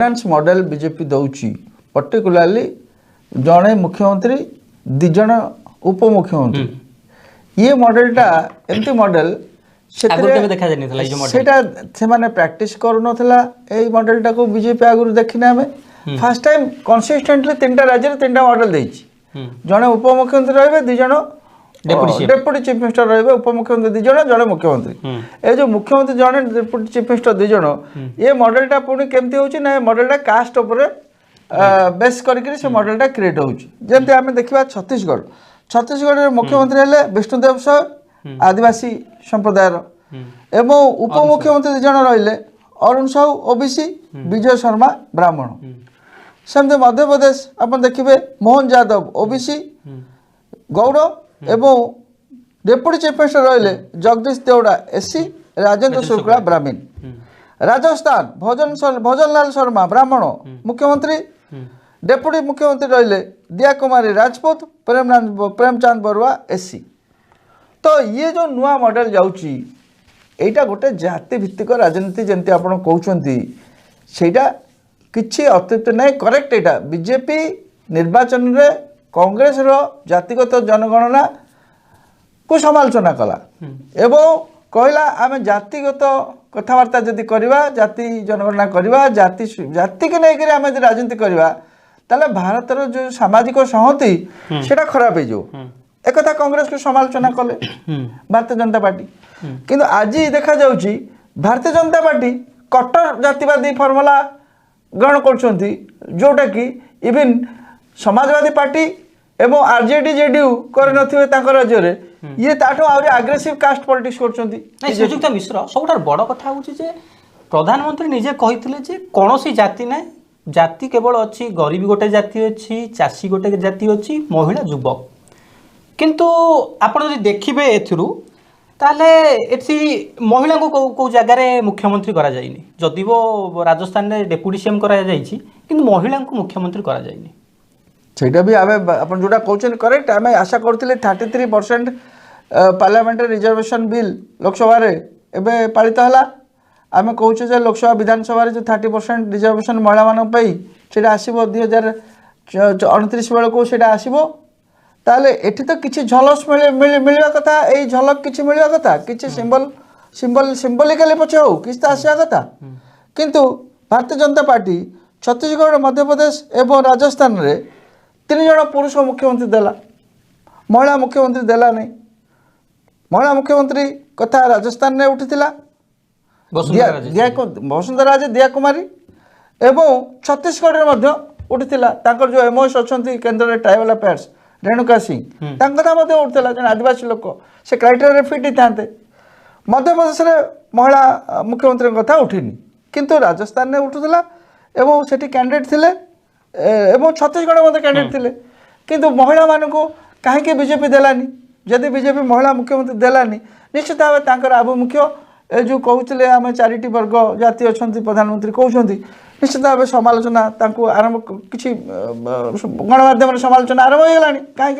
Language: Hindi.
फाइनान्स मॉडल बीजेपी दौची पर्टिकुलरली जड़े मुख्यमंत्री दिज उप मुख्यमंत्री ये मॉडलटा एमती मॉडल से प्रैक्टिस करूनला मॉडलटा को बीजेपी आगुरी देखने आम फास्ट टाइम कंसिस्टेंटली 3टा राज्य 3टा मॉडल देछि जड़े उप मुख्यमंत्री रहिबे दिज डेप्यूटी चीफ मिनिस्टर रहिबे उप मुख्यमंत्री दिज जड़े मुख्यमंत्री ए जो मुख्यमंत्री जड़े डेप्यूटी चीफ मिनिस्टर दिज ये मॉडलटा पुणी केमती होछि ना मॉडलटा कास्ट ऊपर बेस करके से मॉडलटा क्रिएट होछि जेमती आमे देखिबा छत्तीसगढ़ मुख्यमंत्री हेले विष्णुदेव साहू आदिवासी संप्रदायर एवं उप मुख्यमंत्री दिज रहिले अरुण साहू ओबीसी विजय शर्मा ब्राह्मण सेमती मध्य प्रदेश आप देखिए मोहन यादव ओबीसी गौड़ एवं डेप्यूटी चीफ मिनिस्टर रहिले जगदीश देवड़ा एससी राजेंद्र शुक्ला ब्राह्मण राजस्थान भजनलाल शर्मा ब्राह्मण मुख्यमंत्री डेप्यूटी मुख्यमंत्री रहिले दिया कुमारी राजपूत प्रेमचंद बरुआ एससी तो ये जो नुआ मॉडल जाउची एटा गोटे जाति भित्तिक राजनीति जंती आपण कहउचंती सेटा किछि अतिरिक्त नहीं करेक्ट एटा बीजेपी निर्वाचन रे कांग्रेस रो जातिगत जनगणना को समालोचना कला एवं कहला आम जातिगत कथबार्ता जदि करवा जाति जनगणना करवा जाति जाति के नहीं आम राजनीति करवा ताले भारतर जो सामाजिक संहति सेटा खराब हो एक कथा कांग्रेस को समालोचना कले भारतीय जनता पार्टी किंतु आज देखा जाउची भारतीय जनता पार्टी कट्टर जातिवादी फॉर्मूला ग्रहण करछंती जोटा कि इवन समाजवादी पार्टी एवं आरजेडी जेडीयू कर नथिबे तांकर राज्य रे ये ताठो आउरी एग्रेसिव कास्ट पॉलिटिक्स करछंती नहीं सुजुक्ता मिश्र सबठार बड़ कथा होची जे प्रधानमंत्री निजे कहिथिले जे कोनोसी जाति नै जाति केवल अच्छी गरीबी गोटे जाति अच्छी चाषी गोटे जाति अच्छी महिला युवक किंतु आपण जदि देखिबे एथिरु ताले एथि महिला को को जगह मुख्यमंत्री करा जाइनी जदि वो राजस्थान रे डेप्यूटी सीएम करा जाइछि किंतु महिला को मुख्यमंत्री करा जाइनी सेटा भी आमे आपण जोटा कहउछन करेक्ट आमे आशा करथिले 33% पार्लियामेंट रिजर्वेशन बिल लोकसभा रे एबे पालित हला आमे कहउछ जे लोकसभा विधानसभा रे जो 30% रिजर्वेशन महिला मान पई सेटा आसीबो 2029 बेल को सेटा आसीबो ताले एठी तो किछि झलस मिलवा कथा एई झलक किछि मिलवा कथा किछि सिंबलिकली पछे हो किछि त आसिया कथा किंतु भारतीय जनता पार्टी छत्तीसगढ़ मध्य प्रदेश एवं राजस्थान रे 3 जण पुरुष मुख्यमंत्री देला महिला मुख्यमंत्री देला नहीं महिला मुख्यमंत्री कथा राजस्थान रे उठिथिला वसुंधरा राजे दिया कुमारी एवं छत्तीसगढ़ रे मध्य उठिथिला तांकर जो एमओएस अछंती केंद्र रे ट्राइबल अफेयर्स रेणुका सिंह कथा उठला जन आदिवासी लोक से क्राइटेरिया फिट थाते मध्य प्रदेश महिला मुख्यमंत्री कथा उठिनी किंतु राजस्थान में उठुला एवं सेठी कैंडिडेट थिले एवं छत्तीसगढ़ में कैंडिडेट थिले किंतु महिला मानक कहीं बीजेपी देलानी जदि बीजेपी महिला मुख्यमंत्री देलानी निश्चित भाव तांकर आभिमुख्य ए जो कहते आम 4टी वर्ग जाति अच्छा प्रधानमंत्री कहते निश्चित भाव समालोचना आरंभ किसी गणमाध्यम समालोचना आरंभ हो गलानी कहीं